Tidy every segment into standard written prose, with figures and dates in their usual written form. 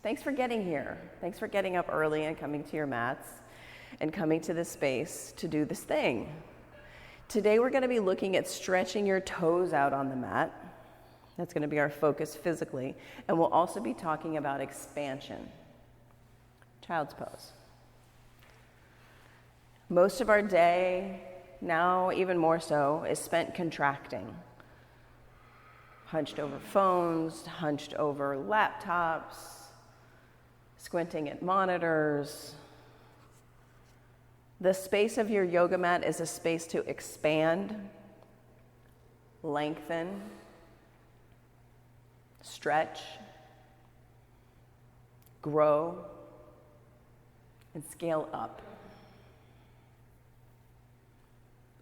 Thanks for getting here. Thanks for getting up early and coming to your mats and coming to this space to do this thing. Today we're going to be looking at stretching your toes out on the mat. That's going to be our focus physically. And we'll also be talking about expansion. Child's pose. Most of our day, now even more so, is spent contracting. Hunched over phones, hunched over laptops, squinting at monitors. The space of your yoga mat is a space to expand, lengthen, stretch, grow, and scale up.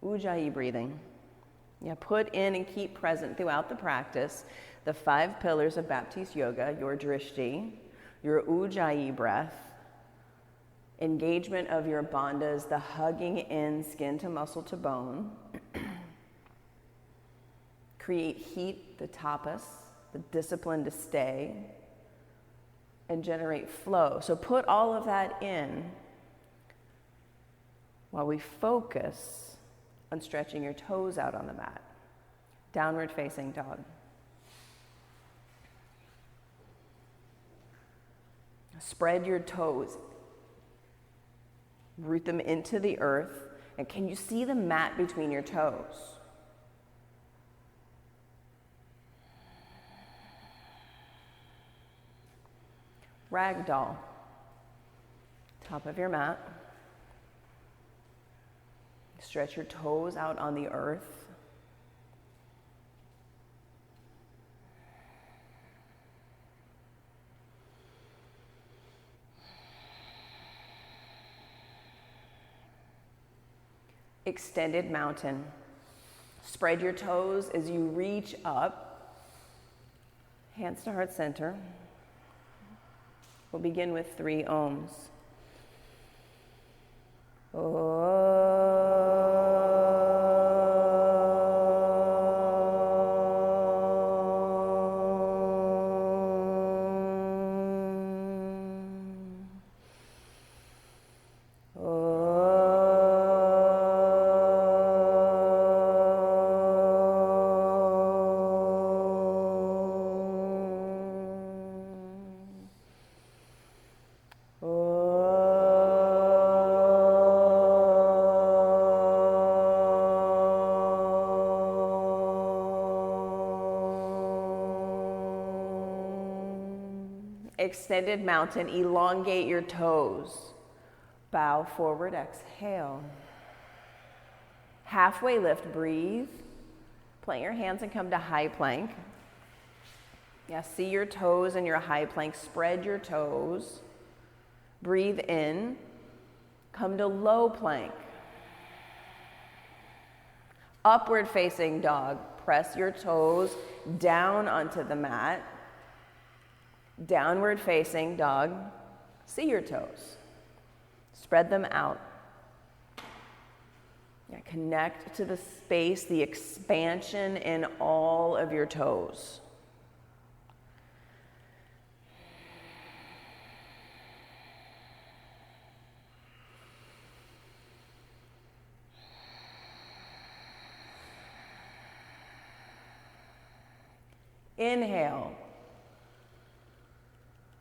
Ujjayi breathing. Yeah, put in and keep present throughout the practice the 5 pillars of Baptiste Yoga, your drishti, your Ujjayi breath, engagement of your bandhas, the hugging in skin to muscle to bone, create heat, the tapas, the discipline to stay, and generate flow. So put all of that in while we focus on stretching your toes out on the mat. Downward facing dog. Spread your toes. Root them into the earth. And can you see the mat between your toes? Ragdoll. Top of your mat. Stretch your toes out on the earth. Extended mountain. Spread your toes as you reach up. Hands to heart center. We'll begin with 3 ohms. Extended mountain, elongate your toes. Bow forward, exhale. Halfway lift, breathe. Plant your hands and come to high plank. Yeah, see your toes in your high plank. Spread your toes. Breathe in. Come to low plank. Upward facing dog. Press your toes down onto the mat. Downward facing dog, see your toes. Spread them out. Yeah, connect to the space, the expansion in all of your toes. Inhale.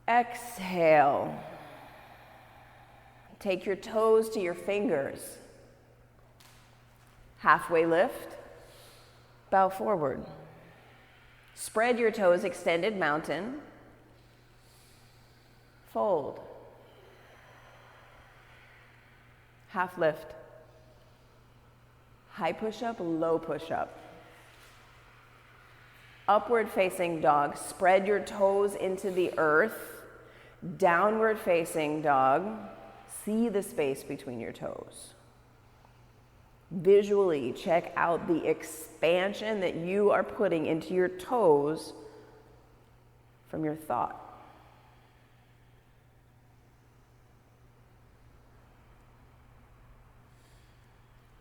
Exhale. Take your toes to your fingers. Halfway lift. Bow forward. Spread your toes, extended mountain. Fold. Half lift. High push-up, low push-up. Upward facing dog. Spread your toes into the earth. Downward facing dog. See the space between your toes. Visually check out the expansion that you are putting into your toes from your thought.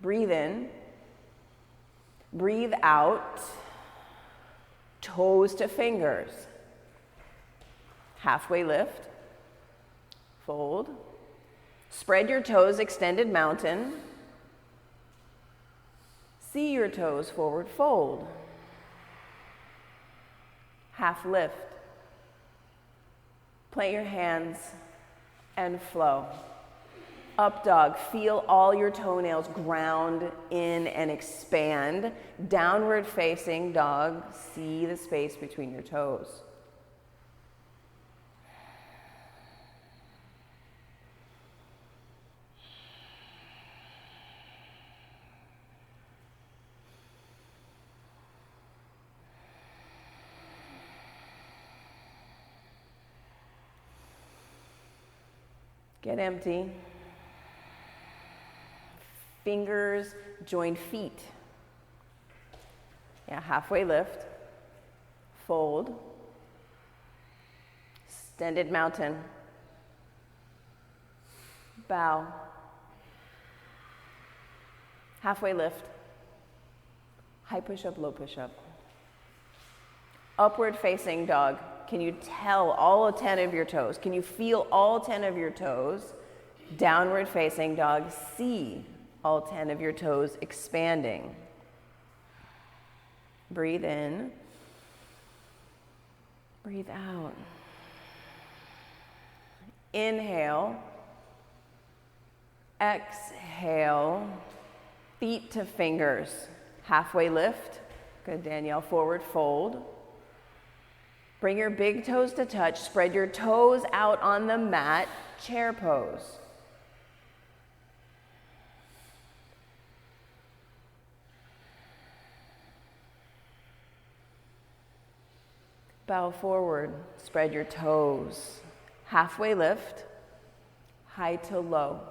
Breathe in. Breathe out. Toes to fingers. Halfway lift. fold. Spread your toes, extended mountain. See your toes, forward fold. Half lift. Plant your hands and flow. Up dog, feel all your toenails ground in and expand. Downward facing dog, see the space between your toes. Get empty. Fingers join feet. Yeah, halfway lift. Fold. Extended mountain. Bow. Halfway lift. High push-up, low push-up. Upward facing dog. Can you tell all 10 of your toes? Can you feel all 10 of your toes? Downward facing dog. See all 10 of your toes expanding. Breathe in. Breathe out. Inhale. Exhale. Feet to fingers. Halfway lift. Good, Danielle. Forward fold. Bring your big toes to touch. Spread your toes out on the mat. Chair pose. Bow forward. Spread your toes. Halfway lift. High to low.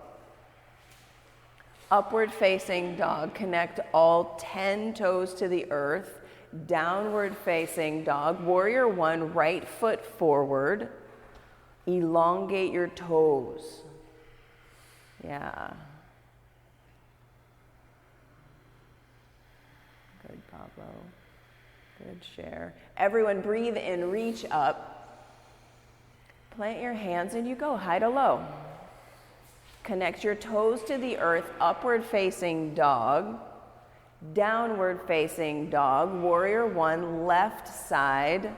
Upward facing dog. Connect all 10 toes to the earth. Downward facing dog. Warrior one, right foot forward. Elongate your toes. Yeah. Good, Pablo. Good, share. Everyone breathe in, reach up. Plant your hands and you go high to low. Connect your toes to the earth, upward facing dog. Downward facing dog, warrior one, left side.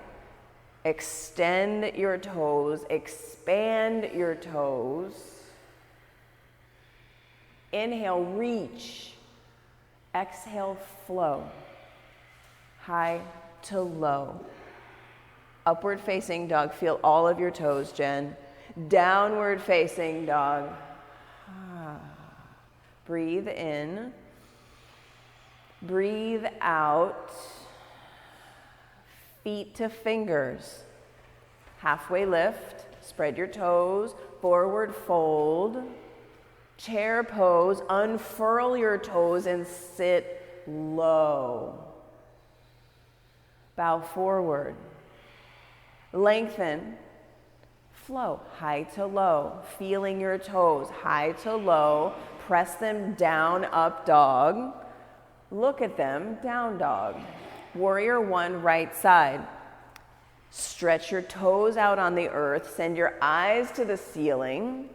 Extend your toes, expand your toes. Inhale, reach. Exhale, flow. High to low. Upward facing dog, feel all of your toes, Jen. Downward facing dog. Breathe in. Breathe out. Feet to fingers. Halfway lift. Spread your toes. Forward fold. Chair pose. Unfurl your toes and sit low. Bow forward. Lengthen. Flow. High to low. Feeling your toes. High to low. Press them down, up dog. Look at them, down dog. Warrior one, right side. Stretch your toes out on the earth. Send your eyes to the ceiling.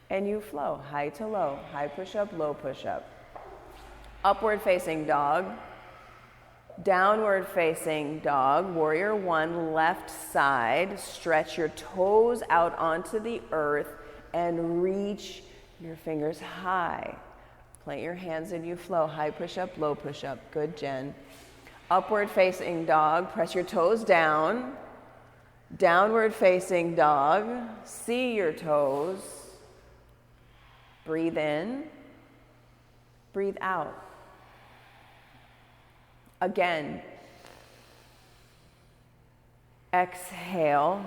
And you flow, high to low. High push-up, low push-up. Upward facing dog. Downward facing dog. Warrior one, left side. Stretch your toes out onto the earth and reach your fingers high. Plant your hands and you flow. High push-up, low push-up. Good, Jen. Upward facing dog. Press your toes down. Downward facing dog. See your toes. Breathe in. Breathe out. Again. Exhale.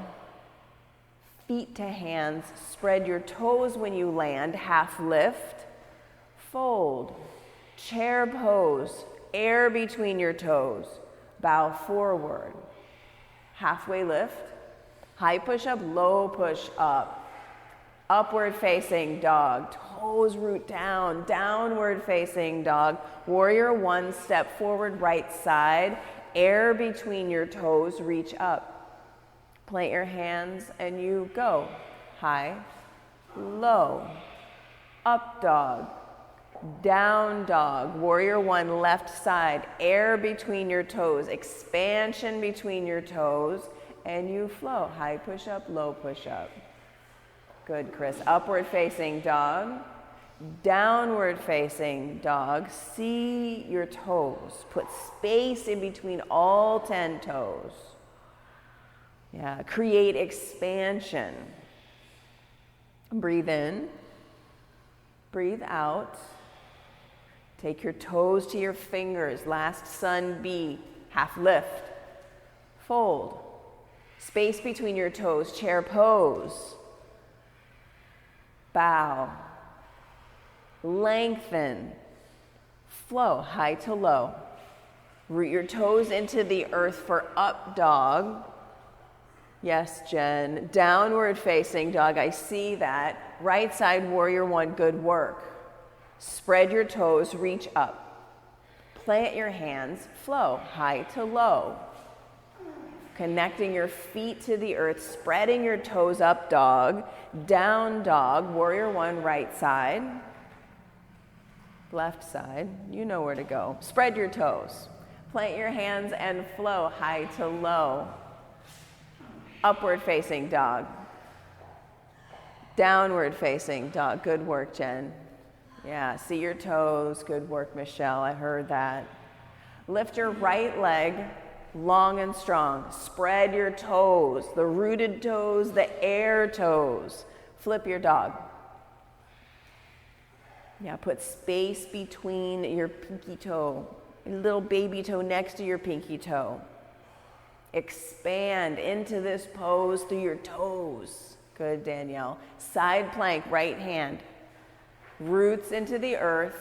Feet to hands. Spread your toes when you land. Half lift. Fold, chair pose, air between your toes, bow forward, halfway lift, high push up, low push up, upward facing dog, toes root down, downward facing dog, warrior one, step forward, right side, air between your toes, reach up. Plant your hands and you go high low, up dog, down dog, warrior one, left side, air between your toes, expansion between your toes, and you flow. High push up, low push up. Good, Chris. Upward facing dog, downward facing dog. See your toes. Put space in between all 10 toes. Yeah, create expansion. Breathe in, breathe out. Take your toes to your fingers. Last sun B, half lift. Fold. Space between your toes, chair pose. Bow. Lengthen. Flow, high to low. Root your toes into the earth for up dog. Yes, Jen. Downward facing dog, I see that. Right side, warrior one, good work. Spread your toes, reach up. Plant your hands, flow, high to low. Connecting your feet to the earth, spreading your toes up dog, down dog, warrior one, right side. Left side, you know where to go. Spread your toes. Plant your hands and flow, high to low. Upward facing dog. Downward facing dog. Good work, Jen. Yeah, see your toes. Good work, Michelle. I heard that. Lift your right leg long and strong. Spread your toes, the rooted toes, the air toes. Flip your dog. Yeah, put space between your pinky toe, a little baby toe next to your pinky toe. Expand into this pose through your toes. Good, Danielle. Side plank, right hand. Roots into the earth.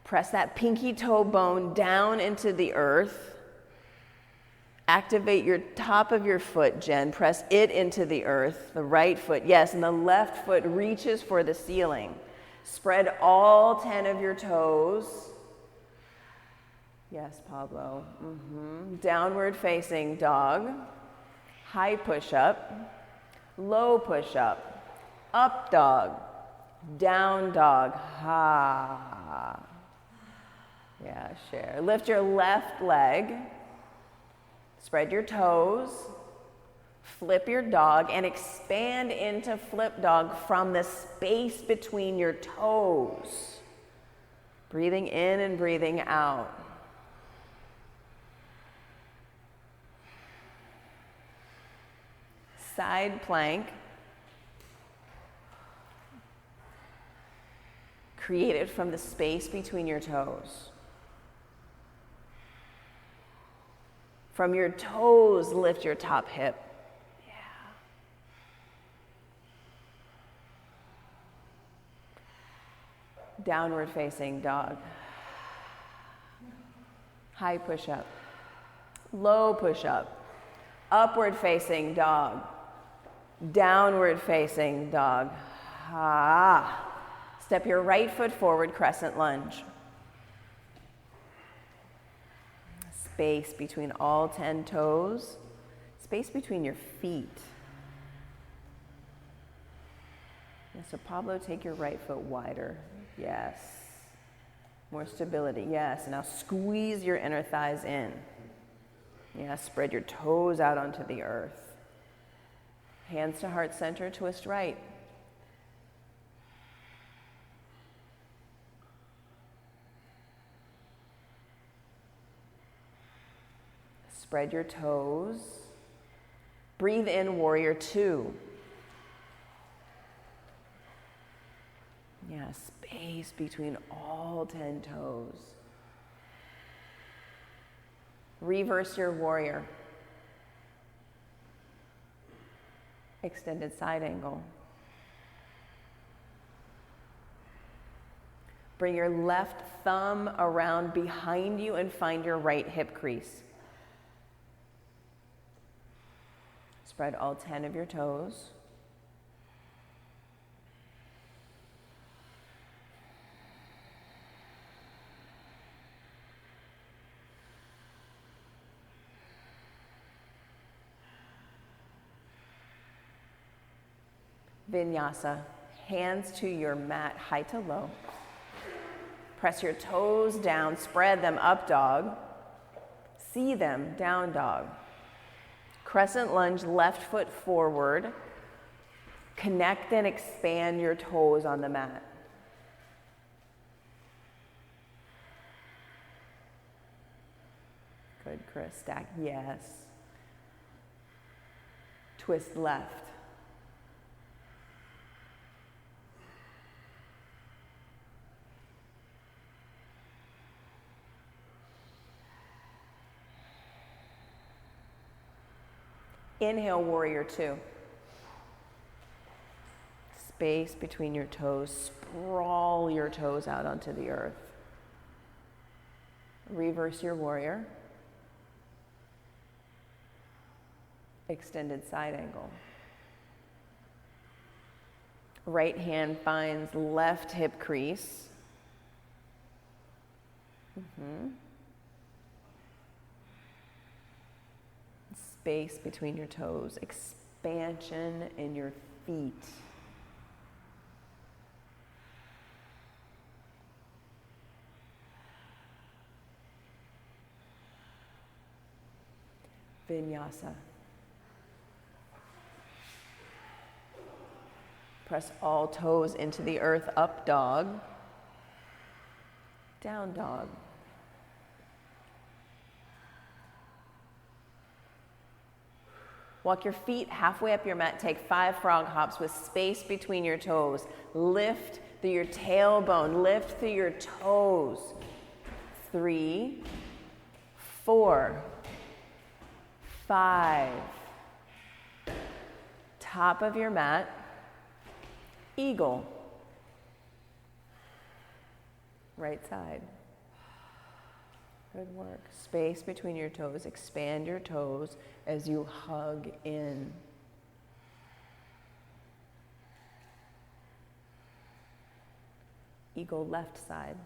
Press that pinky toe bone down into the earth. Activate your top of your foot, Jen. Press it into the earth, the right foot. Yes, and the left foot reaches for the ceiling. Spread all 10 of your toes. Yes, Pablo. Downward facing dog. High push up. Low push up dog. Down dog. Ha. Yeah, share. Lift your left leg. Spread your toes. Flip your dog and expand into flip dog from the space between your toes. Breathing in and breathing out. Side plank. Create it from the space between your toes. From your toes, lift your top hip. Yeah. Downward facing dog. High push up. Low push up. Upward facing dog. Downward facing dog. Ha. Step your right foot forward, crescent lunge. Space between all 10 toes. Space between your feet. Yeah, so Pablo, take your right foot wider. Yes. More stability. Yes. And now squeeze your inner thighs in. Yeah, spread your toes out onto the earth. Hands to heart center, twist right. Spread your toes. Breathe in, warrior two. Yeah, space between all 10 toes. Reverse your warrior. Extended side angle. Bring your left thumb around behind you and find your right hip crease. Spread all 10 of your toes. Vinyasa. Hands to your mat, high to low. Press your toes down, spread them, up dog. See them, down dog. Crescent lunge, left foot forward. Connect and expand your toes on the mat. Good, Chris. Stack, yes. Twist left. Inhale, warrior two. Space between your toes. Sprawl your toes out onto the earth. Reverse your warrior. Extended side angle. Right hand finds left hip crease. Space between your toes. Expansion in your feet. Vinyasa. Press all toes into the earth, up dog, down dog. Walk your feet halfway up your mat. Take 5 frog hops with space between your toes. Lift through your tailbone. Lift through your toes. 3, 4, 5. Top of your mat. Eagle. Right side. Good work. Space between your toes. Expand your toes as you hug in. Eagle left side.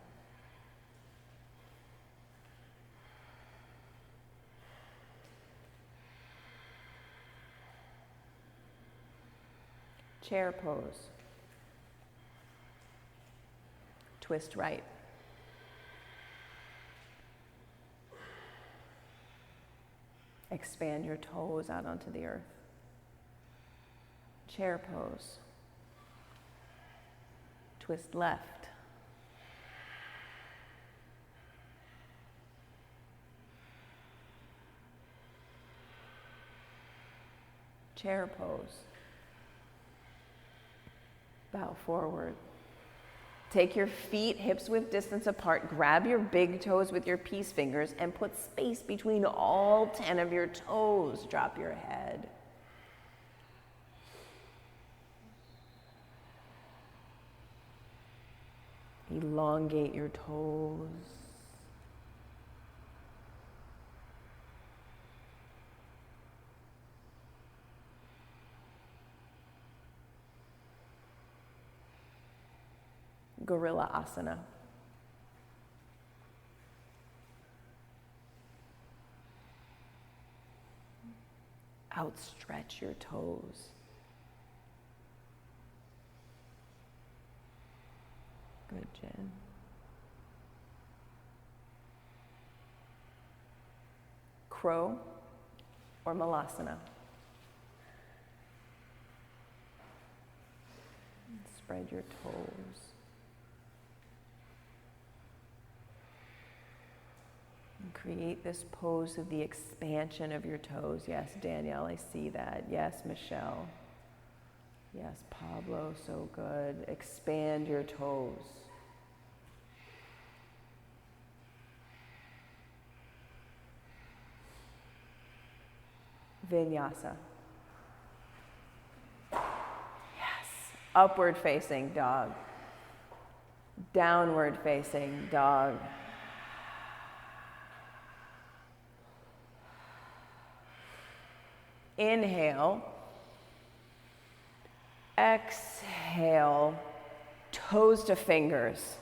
Chair pose. Twist right. Expand your toes out onto the earth. Chair pose. Twist left. Chair pose. Bow forward. Take your feet hips width distance apart. Grab your big toes with your peace fingers and put space between all 10 of your toes. Drop your head. Elongate your toes. Gorilla asana. Outstretch your toes. Good, Jen. Crow or malasana. Spread your toes. And create this pose of the expansion of your toes. Yes, Danielle, I see that. Yes, Michelle. Yes, Pablo, so good. Expand your toes. Vinyasa. Yes. Upward facing dog. Downward facing dog. Inhale. Exhale. Toes to fingers.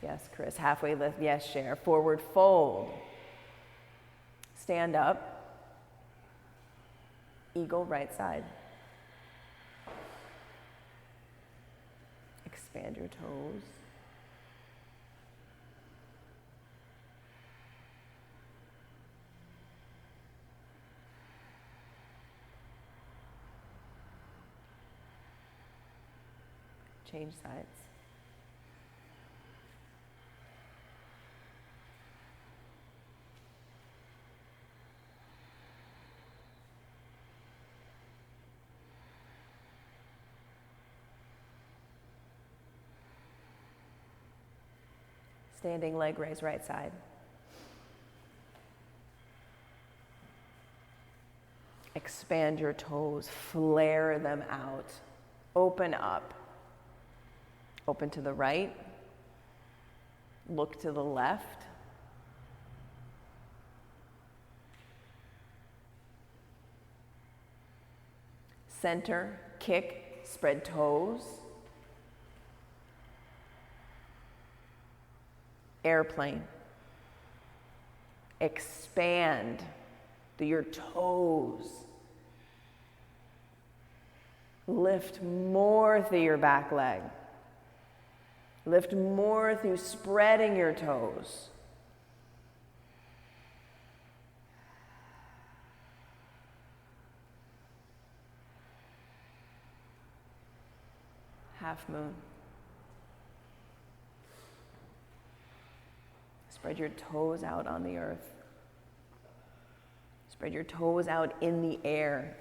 Yes, Chris. Halfway lift. Yes, Cher. Forward fold. Stand up. Eagle right side. expand your toes. Change sides. Standing leg raise, right side. Expand your toes, flare them out, open up. Open to the right, look to the left. Center, kick, spread toes. Airplane. Expand through your toes. Lift more through your back leg. Lift more through spreading your toes. Half moon. Spread your toes out on the earth. Spread your toes out in the air.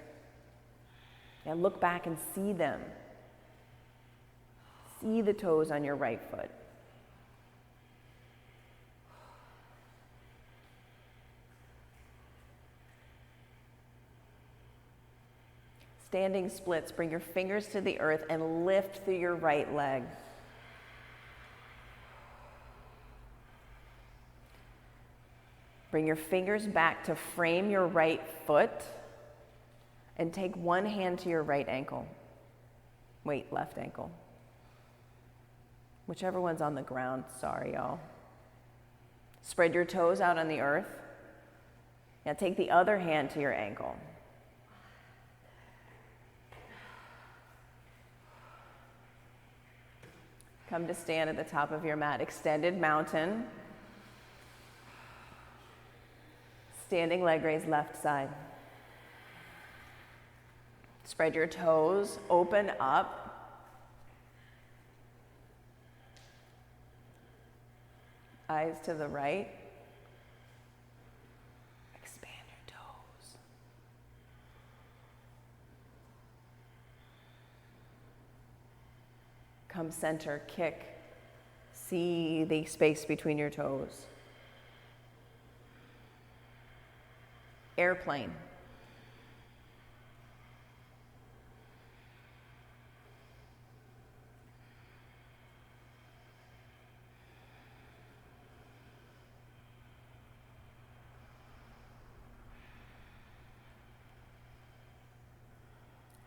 And look back and see them. See the toes on your right foot. Standing splits, bring your fingers to the earth and lift through your right leg. Bring your fingers back to frame your right foot and take one hand to your right ankle. Wait, left ankle. Whichever one's on the ground, sorry y'all. Spread your toes out on the earth. Now take the other hand to your ankle. Come to stand at the top of your mat. Extended mountain. Standing leg raise, left side. Spread your toes, open up. Eyes to the right. Expand your toes. Come center, kick. See the space between your toes. Airplane.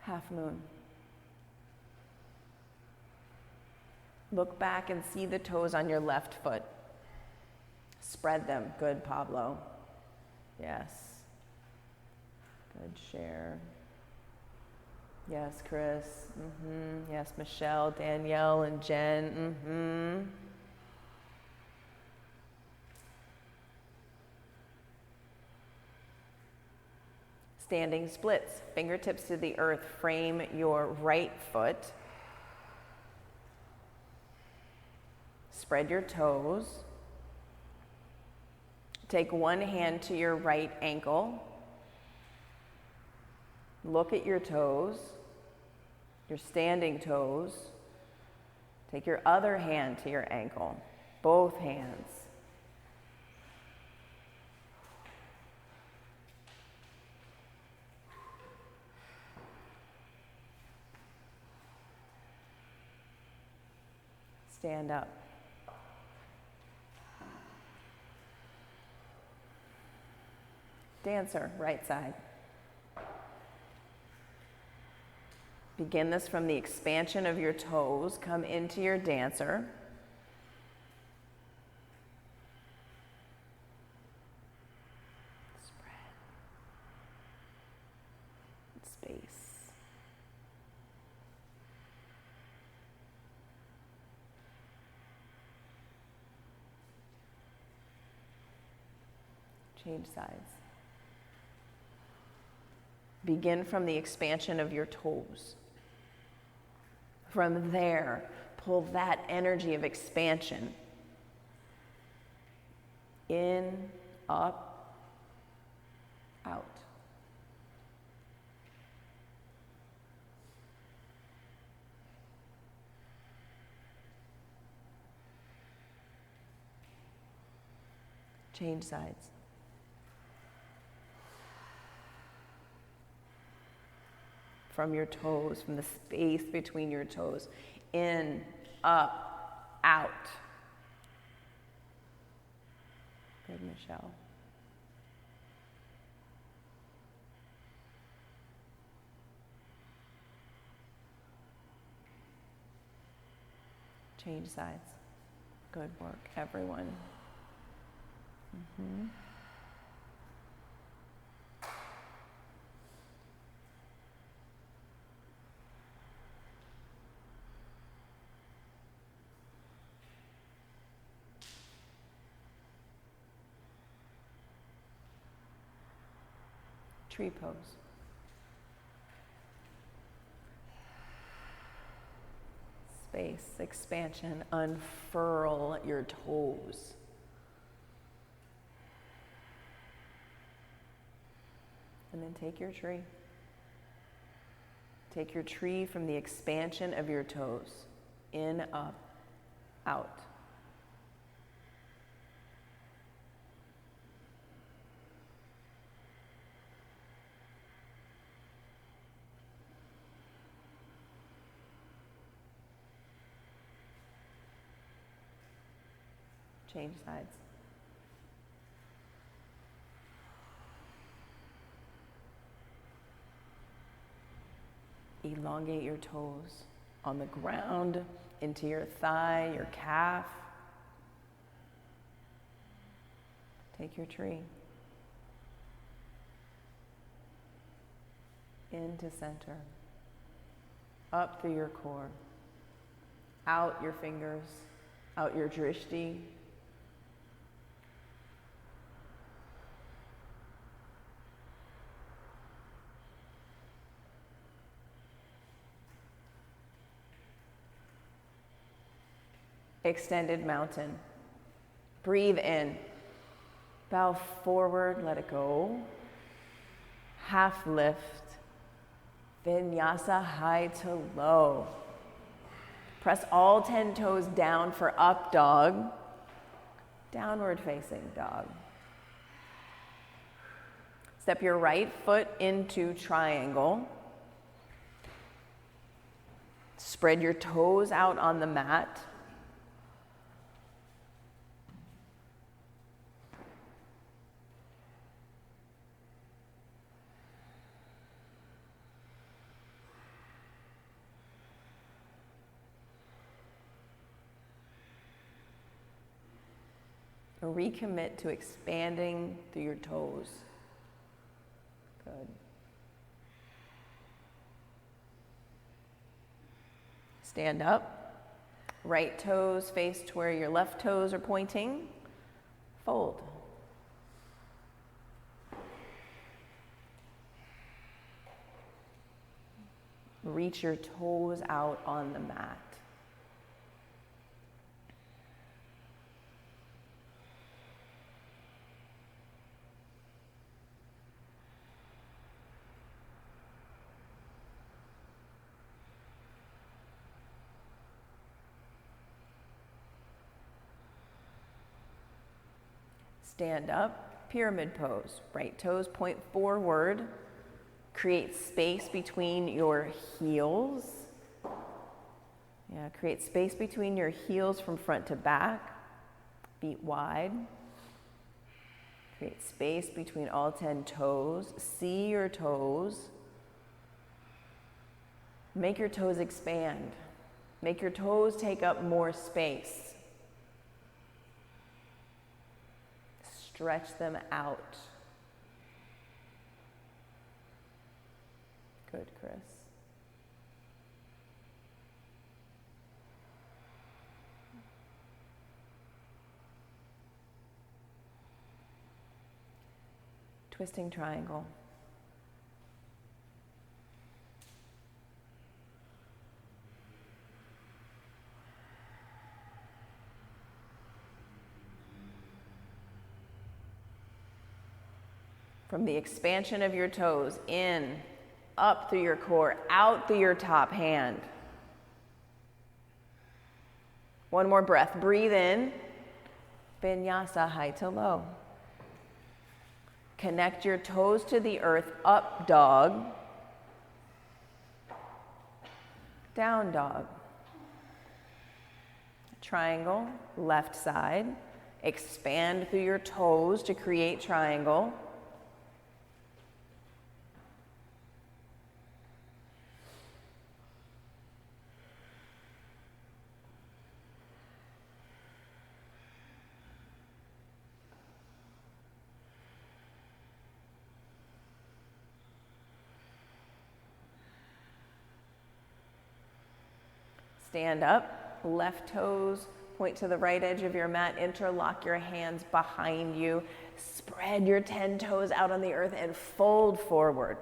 Half moon. Look back and see the toes on your left foot. Spread them. Good, Pablo. Yes. Good, share. Yes, Chris. Yes, Michelle, Danielle, and Jen. Standing splits, fingertips to the earth, frame your right foot. Spread your toes. Take one hand to your right ankle. Look at your toes, your standing toes. Take your other hand to your ankle, both hands. Stand up. Dancer, right side. Begin this from the expansion of your toes. Come into your dancer. Spread. Space. Change sides. Begin from the expansion of your toes. From there, pull that energy of expansion in, up, out. Change sides. From your toes, from the space between your toes, in, up, out. Good, Michelle. Change sides. Good work, everyone. Mm-hmm. Tree pose. Space, expansion, unfurl your toes. And then take your tree. Take your tree from the expansion of your toes. In, up, out. Change sides. Elongate your toes on the ground, into your thigh, your calf. Take your tree. Into center. Up through your core. Out your fingers. Out your drishti. Extended mountain. Breathe in. Bow forward, let it go. Half lift. Vinyasa high to low. Press all 10 toes down for up dog. Downward facing dog. Step your right foot into triangle. Spread your toes out on the mat. Recommit to expanding through your toes. Good. Stand up. Right toes face to where your left toes are pointing. Fold. Reach your toes out on the mat. Stand up, pyramid pose. Right toes point forward. Create space between your heels. Yeah, create space between your heels from front to back. Feet wide. Create space between all 10 toes. See your toes. Make your toes expand. Make your toes take up more space. Stretch them out. Good, Chris. Twisting triangle. From the expansion of your toes, in, up through your core, out through your top hand. One more breath. Breathe in. Vinyasa, high to low. Connect your toes to the earth, up dog. Down dog. Triangle, left side. Expand through your toes to create triangle. Stand up, left toes point to the right edge of your mat, interlock your hands behind you, spread your 10 toes out on the earth and fold forward.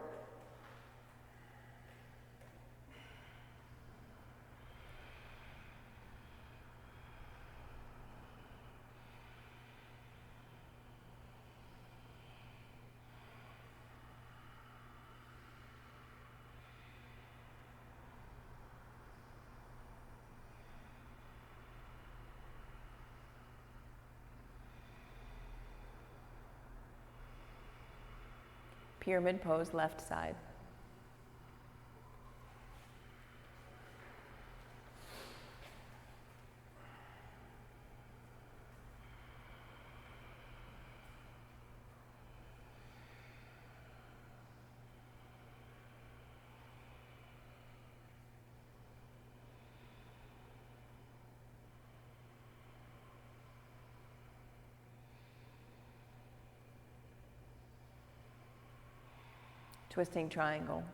Pyramid pose, left side. Twisting triangle.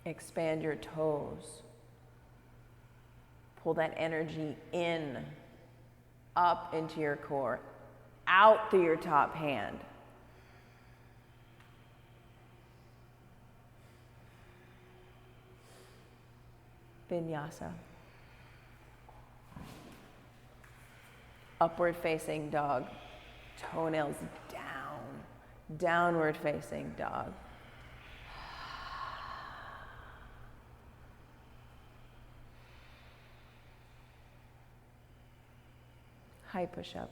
Expand your toes. Pull that energy in, up into your core, out through your top hand. Vinyasa. Upward facing dog, toenails down, downward facing dog. High push-up,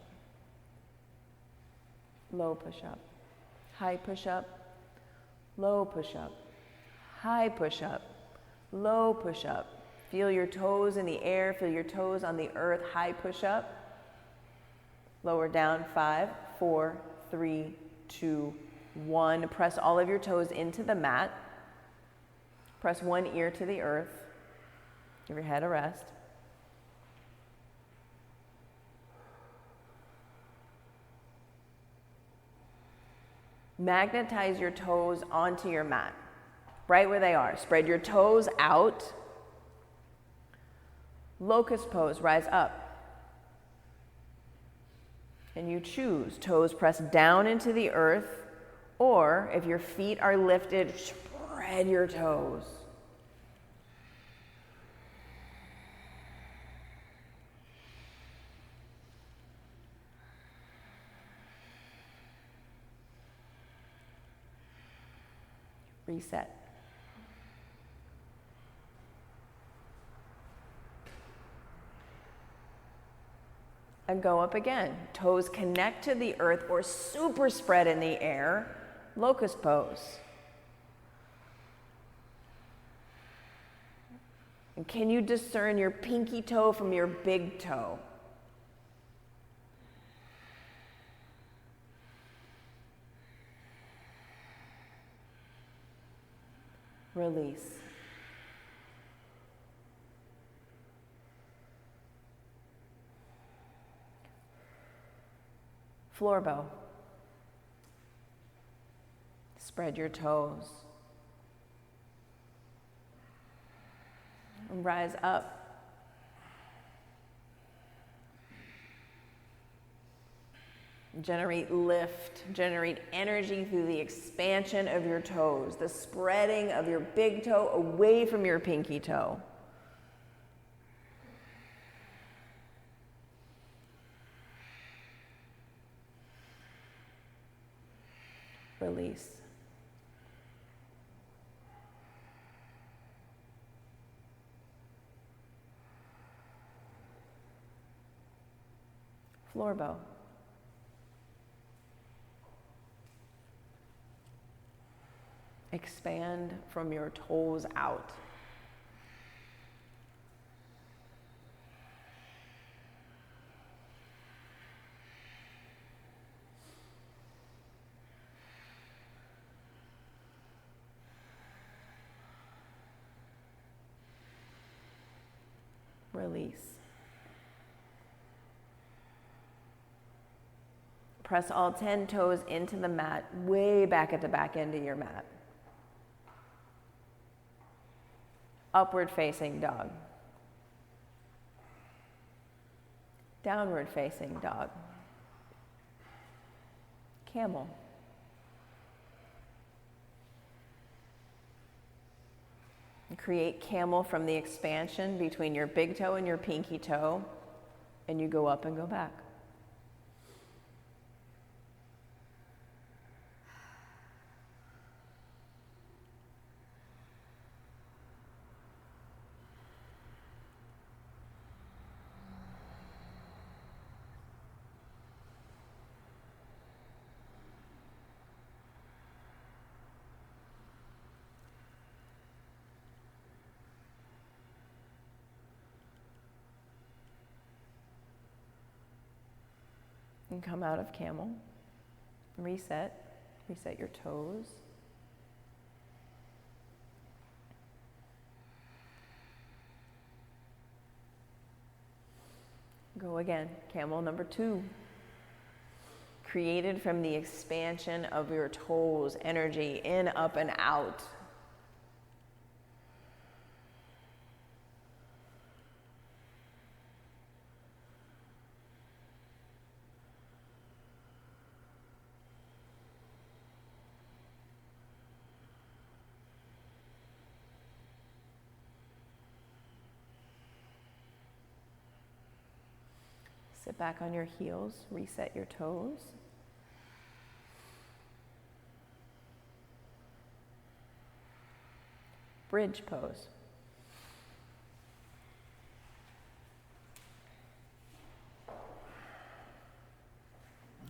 low push-up, high push-up, low push-up, high push-up, low push-up. Feel your toes in the air, feel your toes on the earth, high push-up. Lower down, 5, 4, 3, 2, 1. Press all of your toes into the mat. Press one ear to the earth. Give your head a rest. Magnetize your toes onto your mat, right where they are. Spread your toes out. Locust pose, rise up. And you choose, toes press down into the earth, or if your feet are lifted, spread your toes. Reset. And go up again. Toes connect to the earth or super spread in the air. Locust pose. And can you discern your pinky toe from your big toe? Release. Floor bow. Spread your toes. And rise up. Generate lift, generate energy through the expansion of your toes, the spreading of your big toe away from your pinky toe. Release. Floor bow. Expand from your toes out. Release. Press all 10 toes into the mat, way back at the back end of your mat. Upward facing dog. Downward facing dog. Camel. Create camel from the expansion between your big toe and your pinky toe, and you go up and go back. And come out of camel. Reset your toes. Go again, camel number 2. Created from the expansion of your toes, energy in, up, and out. Sit back on your heels, reset your toes. Bridge pose.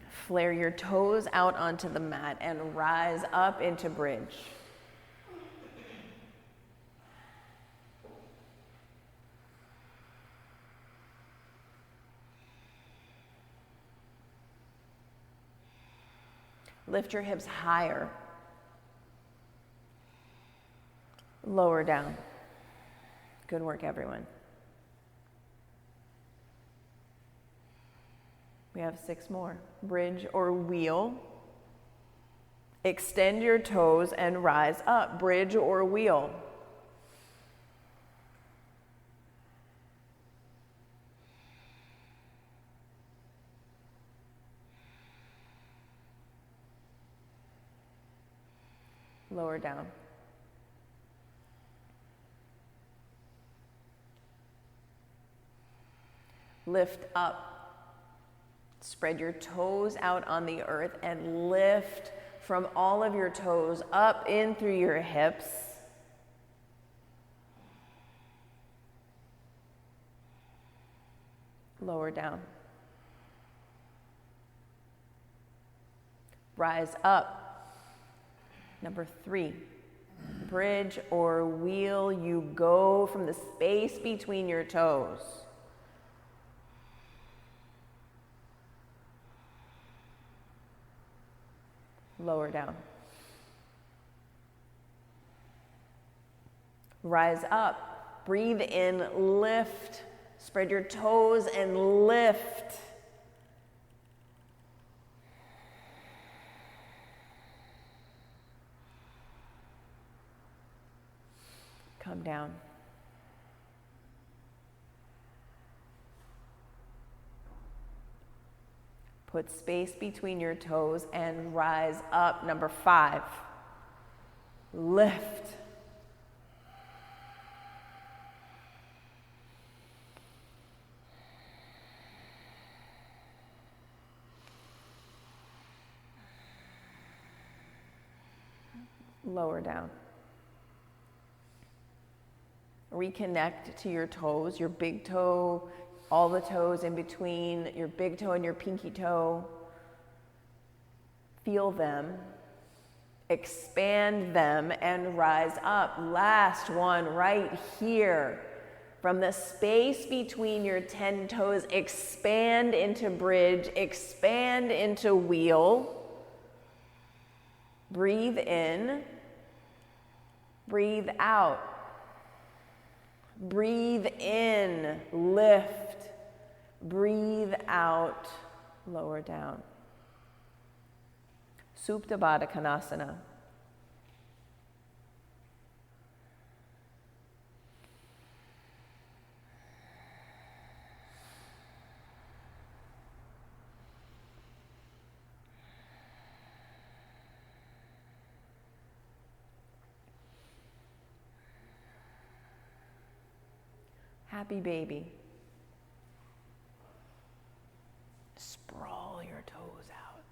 Flare your toes out onto the mat and rise up into bridge. Lift your hips higher. Lower down. Good work, everyone. We have 6 more. Bridge or wheel. Extend your toes and rise up. Bridge or wheel. Lower down. Lift up. Spread your toes out on the earth and lift from all of your toes up in through your hips. Lower down. Rise up. Number 3, bridge or wheel. You go from the space between your toes. Lower down. Rise up. Breathe in, lift. Spread your toes and lift. Come down. Put space between your toes and rise up. Number 5, lift. Lower down. Reconnect to your toes, your big toe, all the toes in between, your big toe and your pinky toe. Feel them, expand them, and rise up. Last one right here. From the space between your 10 toes, expand into bridge, expand into wheel. Breathe in, breathe out. Breathe in, lift. Breathe out, lower down. Supta Baddha Konasana. Happy baby. Sprawl your toes out.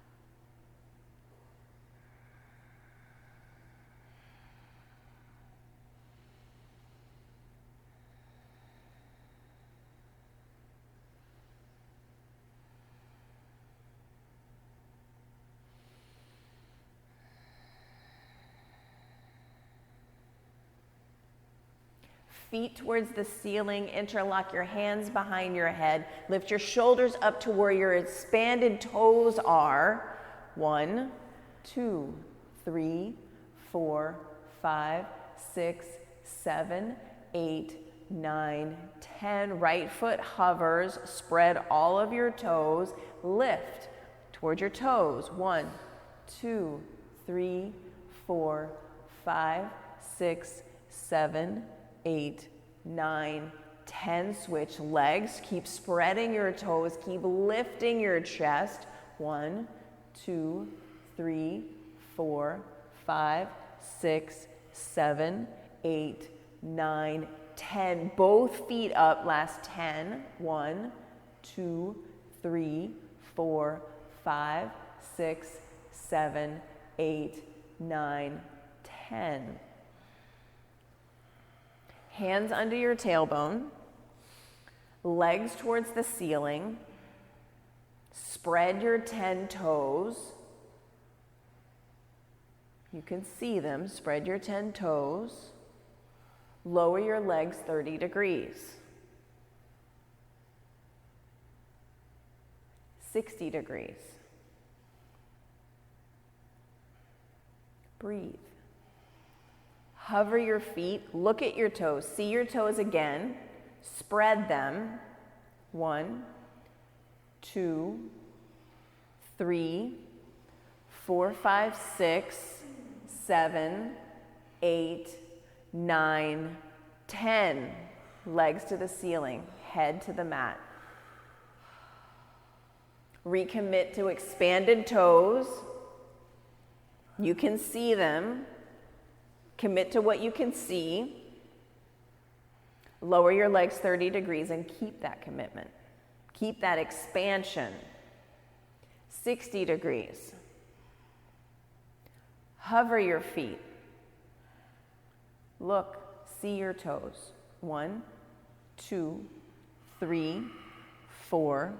Feet towards the ceiling, interlock your hands behind your head, lift your shoulders up to where your expanded toes are. 1, 2, 3, 4, 5, 6, 7, 8, 9, 10. Right foot hovers, spread all of your toes, lift toward your toes. 1, 2, 3, 4, 5, 6, 7, 8, 9, 10. Switch legs. Keep spreading your toes. Keep lifting your chest. 1, 2, 3, 4, 5, 6, 7, 8, 9, 10. Both feet up. Last 10. 1, 2, 3, 4, 5, 6, 7, 8, 9, 10. Hands under your tailbone, legs towards the ceiling, spread your 10 toes. You can see them, spread your 10 toes, lower your legs 30 degrees, 60 degrees. Breathe. Hover your feet, look at your toes, see your toes again, spread them. 1, 2, 3, 4, 5, 6, 7, 8, 9, 10. Legs to the ceiling, head to the mat. Recommit to expanded toes. You can see them. Commit to what you can see. Lower your legs 30 degrees and keep that commitment. Keep that expansion. 60 degrees. Hover your feet. Look, see your toes. 1, 2, 3, 4,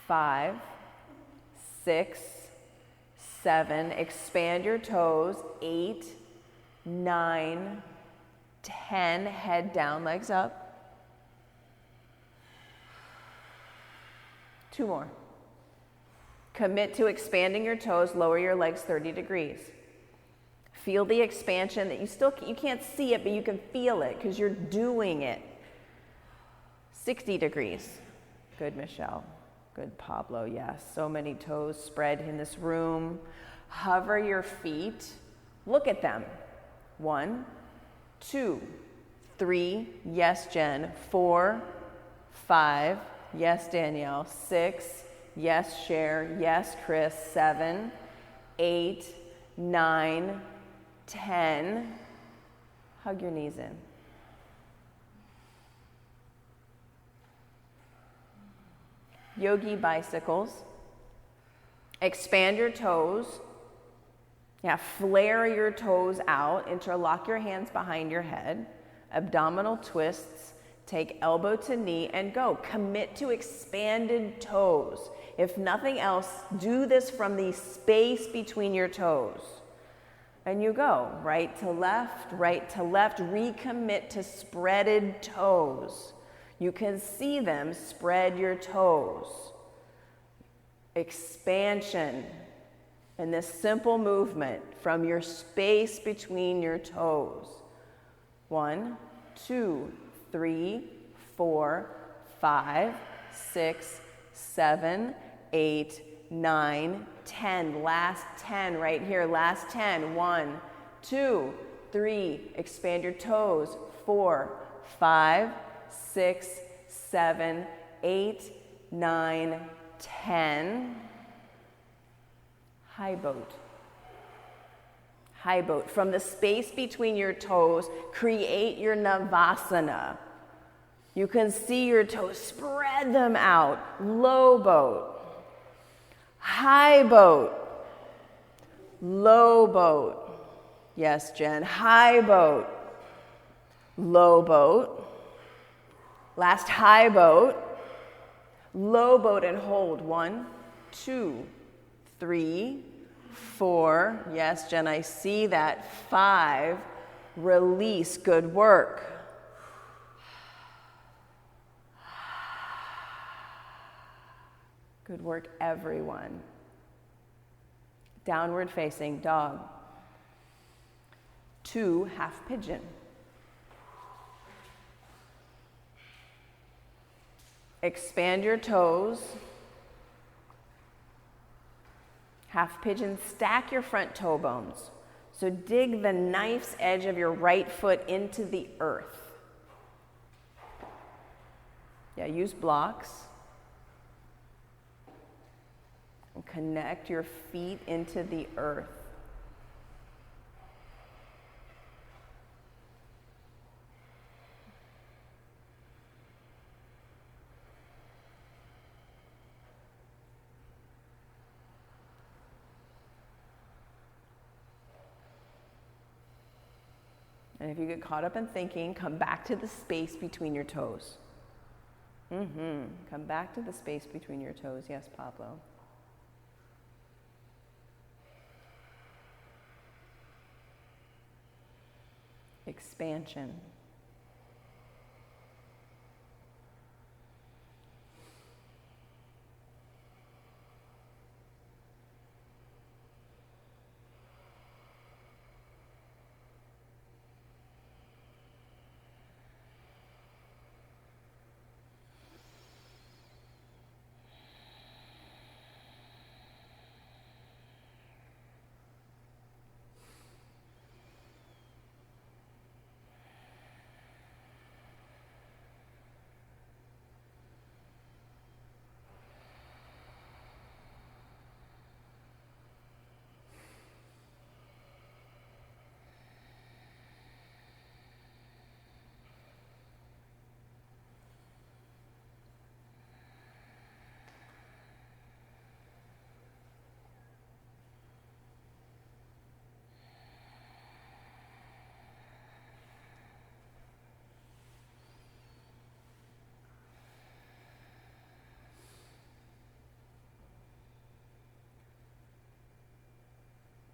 5, 6, 7. Expand your toes. 8, 9, 10. Head down, legs up. 2 more. Commit to expanding your toes, lower your legs 30 degrees. Feel the expansion that you can't see it, but you can feel it because you're doing it. 60 degrees. Good, Michelle. Good, Pablo. Yes, so many toes spread in this room. Hover your feet. Look at them. 1, 2, 3, yes, Jen. 4, 5, yes, Danielle. 6, Yes, Cher. Yes, Chris. 7, 8, 9, 10. Hug your knees in. Yogi bicycles. Expand your toes. Yeah, flare your toes out. Interlock your hands behind your head. Abdominal twists. Take elbow to knee and go. Commit to expanded toes. If nothing else, do this from the space between your toes. And you go right to left, recommit to spreaded toes. You can see them, spread your toes. Expansion. And this simple movement from your space between your toes. 1, 2, 3, 4, 5, 6, 7, 8, 9, 10. Last 10 right here. Last 10. 1, 2, 3. Expand your toes. 4, 5, 6, 7, 8, 9, 10. High boat. High boat. From the space between your toes, create your Navasana. You can see your toes, spread them out. Low boat. High boat. Low boat. Yes, Jen. High boat. Low boat. Last high boat. Low boat and hold. 1, 2, 3, 4. Yes, Jen, I see that. 5. Release. Good work. Good work, everyone. Downward facing dog. 2, half pigeon. Expand your toes. Half pigeon, stack your front toe bones. So dig the knife's edge of your right foot into the earth. Yeah, use blocks. And connect your feet into the earth. And if you get caught up in thinking, come back to the space between your toes. Come back to the space between your toes. Yes, Pablo. Expansion.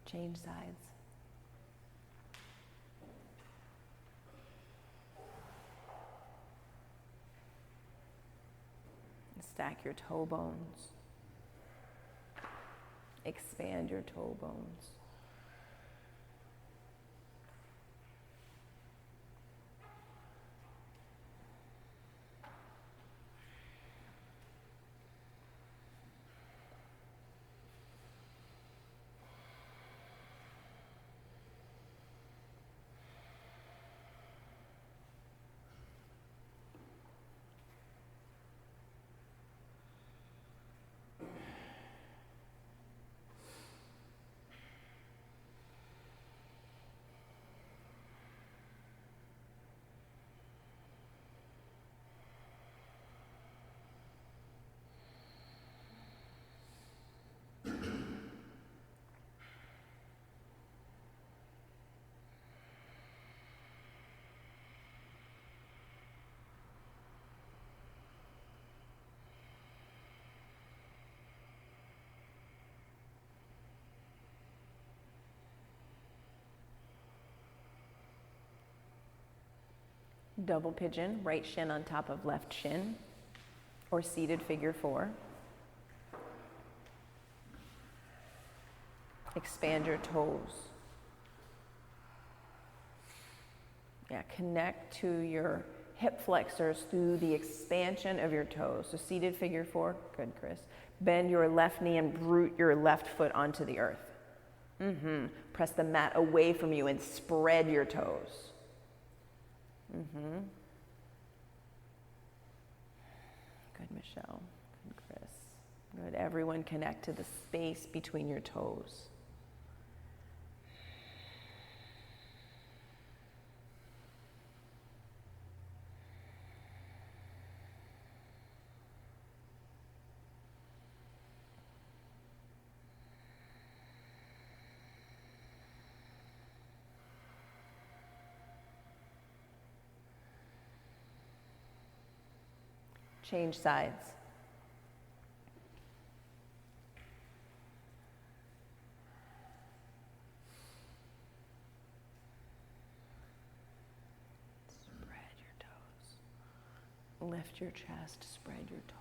Change sides. Stack your toe bones. Expand your toe bones. Double pigeon, right shin on top of left shin, or seated figure 4. Expand your toes. Yeah, connect to your hip flexors through the expansion of your toes. So seated figure 4, good, Chris. Bend your left knee and root your left foot onto the earth. Press the mat away from you and spread your toes. Good, Michelle. Good, Chris. Good, everyone connect to the space between your toes. Change sides. Spread your toes. Lift your chest, spread your toes.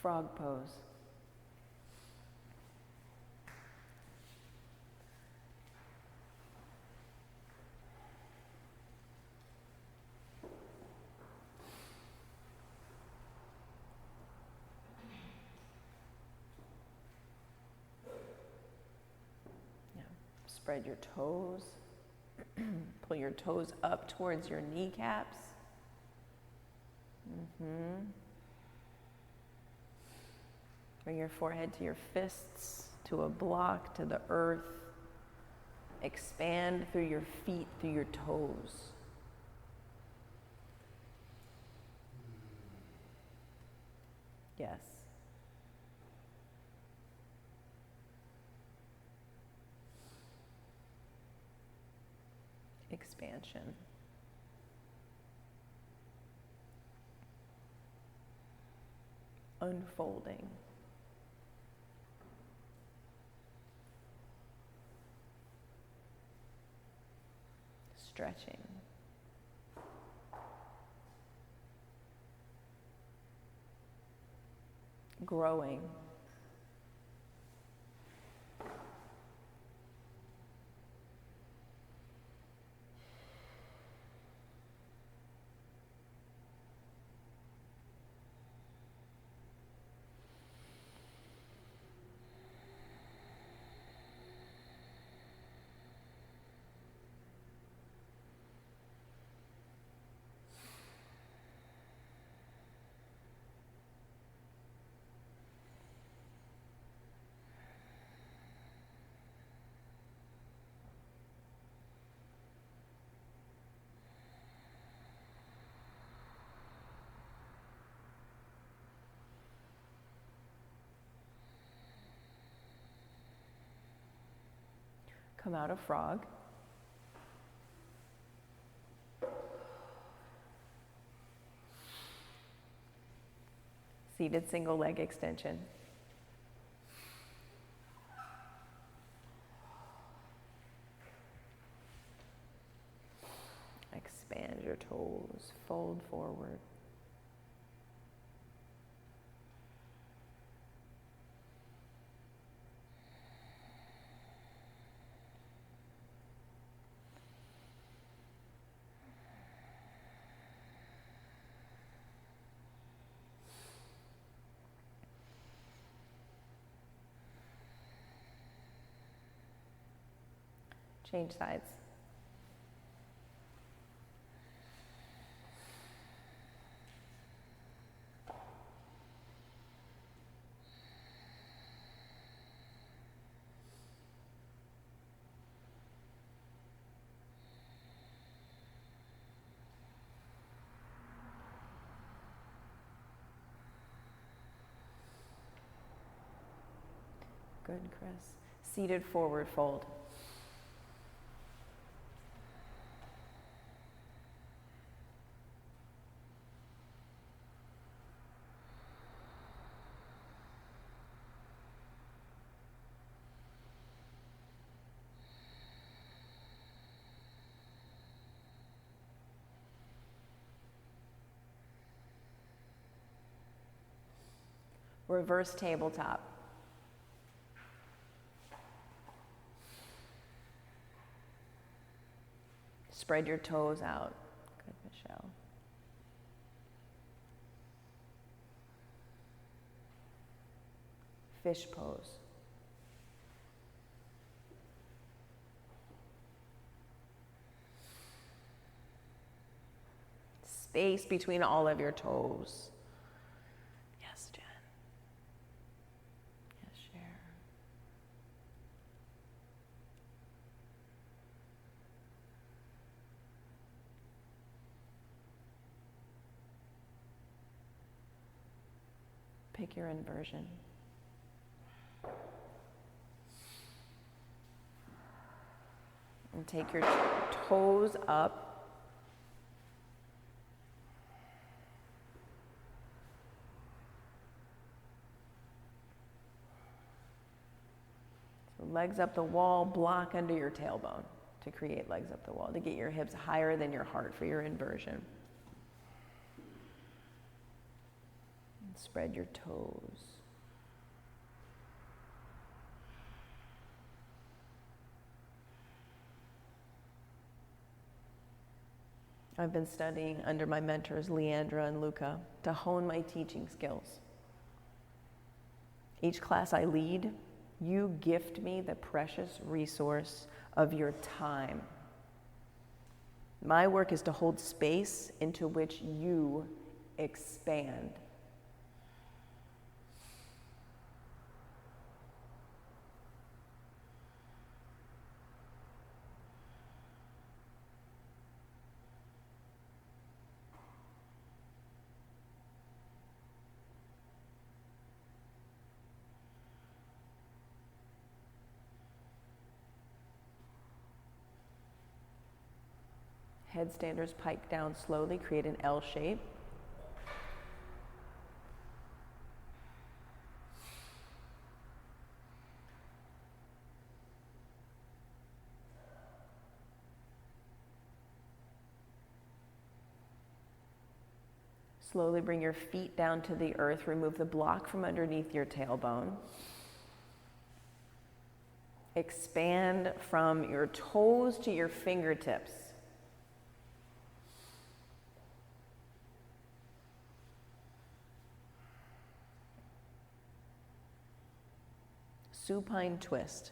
Frog pose. Yeah. Spread your toes. Pull your toes up towards your kneecaps. Bring your forehead to your fists, to a block, to the earth. Expand through your feet, through your toes. Yes. Expansion. Unfolding. Stretching. Growing. Come out of frog. Seated single leg extension. Expand your toes, fold forward. Change sides. Good, Chris. Seated forward fold. Reverse tabletop. Spread your toes out. Good, Michelle. Fish pose. Space between all of your toes. Yes, Jen. Yes, Cher. Pick your inversion. And take your toes up. So legs up the wall, block under your tailbone to create legs up the wall, to get your hips higher than your heart for your inversion. And spread your toes. I've been studying under my mentors, Leandra and Luca, to hone my teaching skills. Each class I lead, you gift me the precious resource of your time. My work is to hold space into which you expand. Headstanders pike down slowly, create an L shape. Slowly bring your feet down to the earth. Remove the block from underneath your tailbone. Expand from your toes to your fingertips. Supine twist.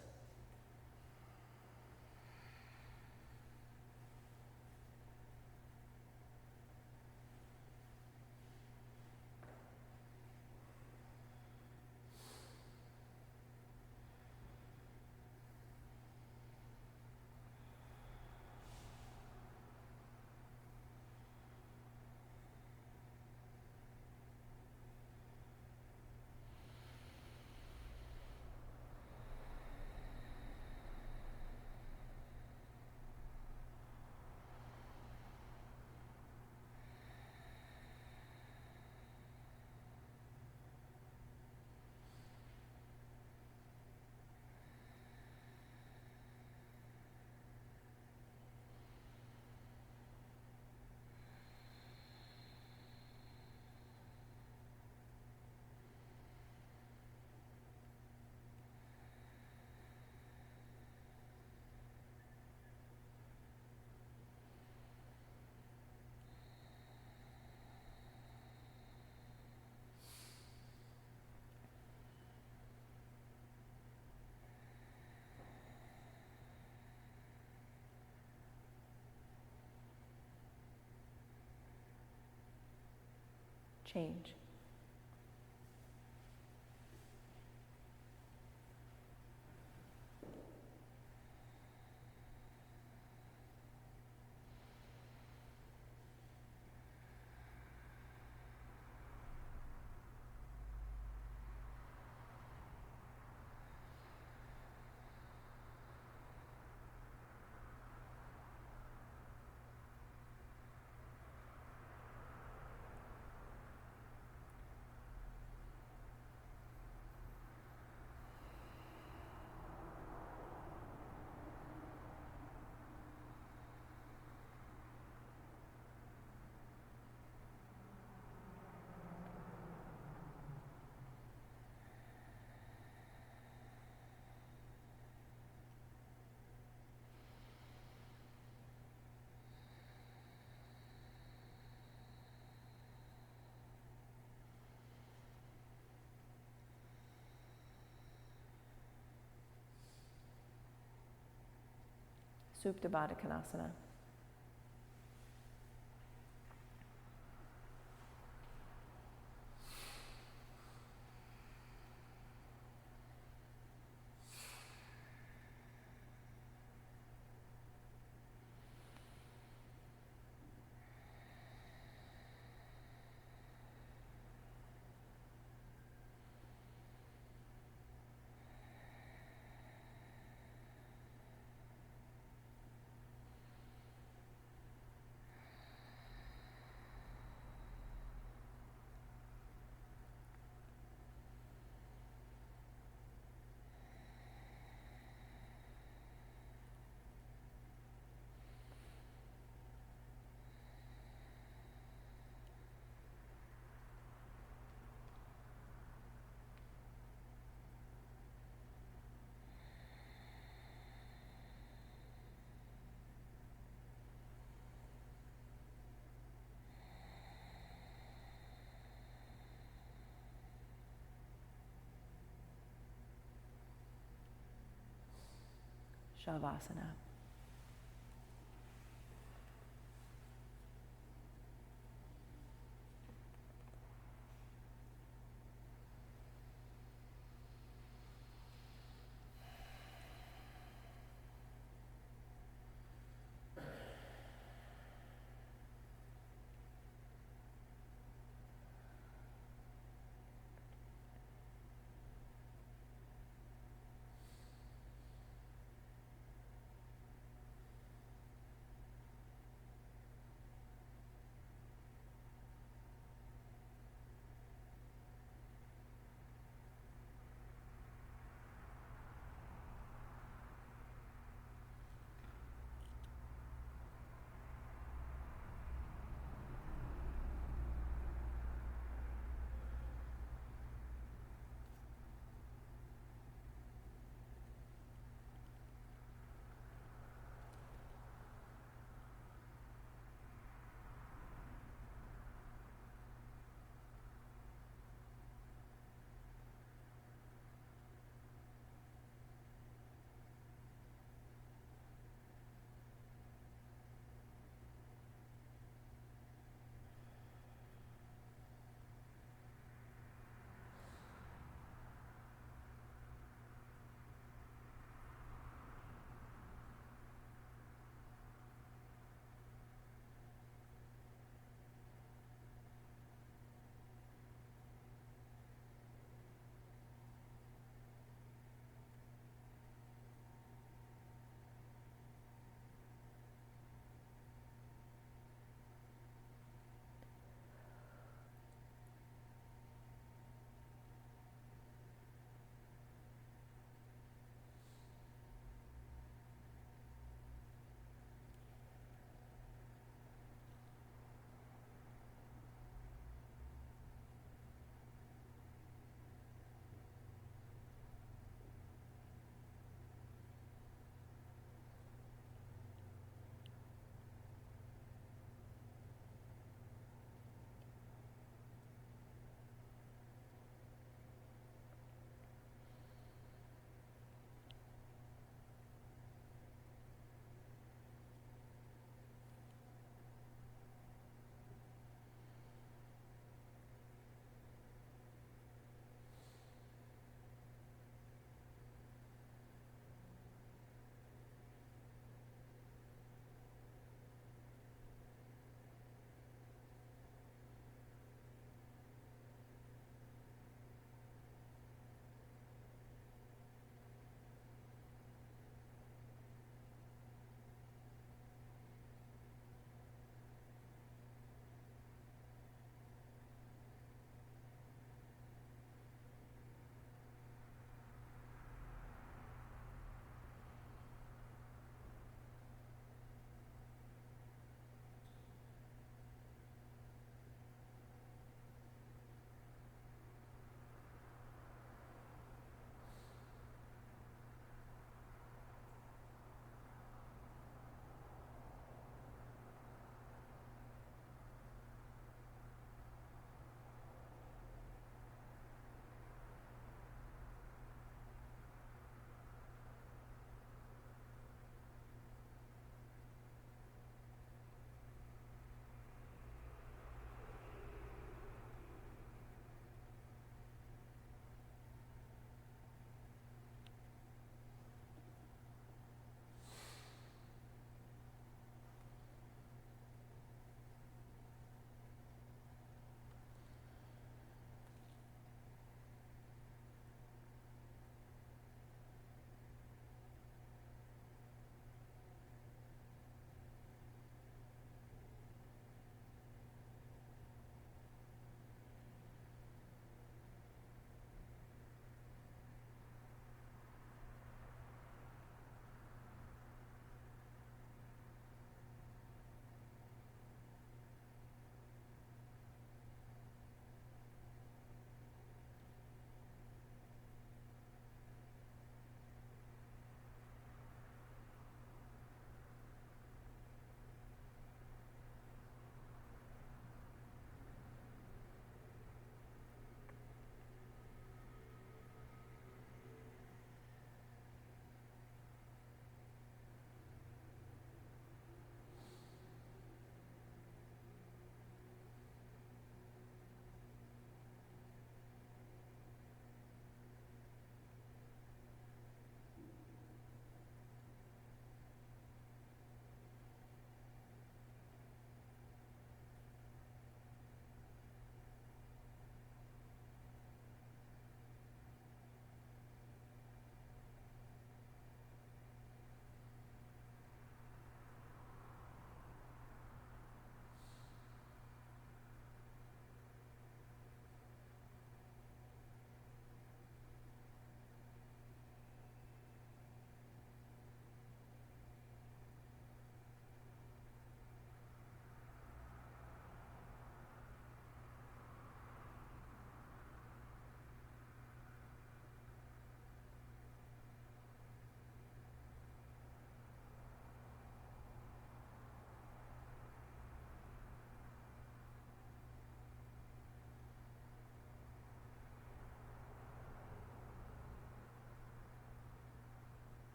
Change. Supta Baddha Konasana. Shavasana.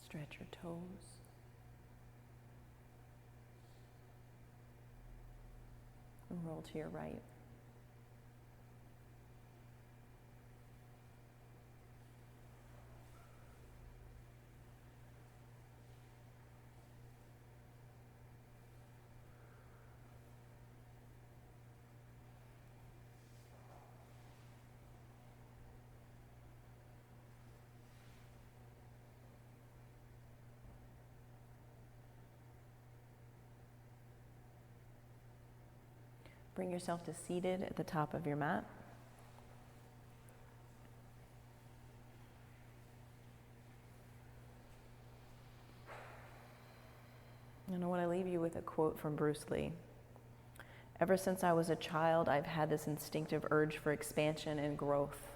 Stretch your toes. And roll to your right. Bring yourself to seated at the top of your mat. And I want to leave you with a quote from Bruce Lee. Ever since I was a child, I've had this instinctive urge for expansion and growth.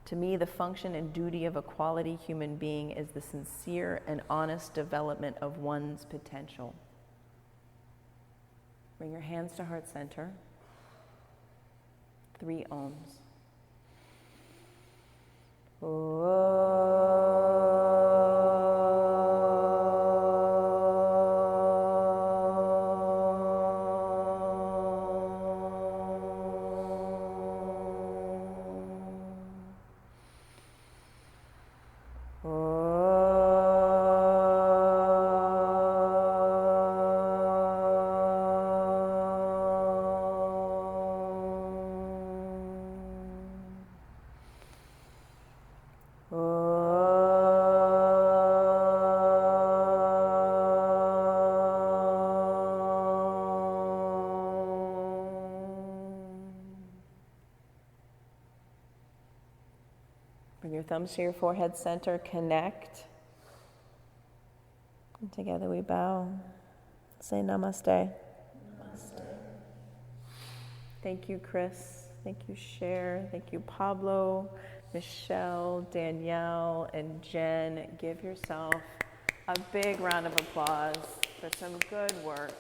To me, the function and duty of a quality human being is the sincere and honest development of one's potential. Bring your hands to heart center. 3 ohms. Bring your thumbs to your forehead center, connect. And together we bow. Say namaste. Namaste. Thank you, Chris. Thank you, Cher. Thank you, Pablo, Michelle, Danielle, and Jen. Give yourself a big round of applause for some good work.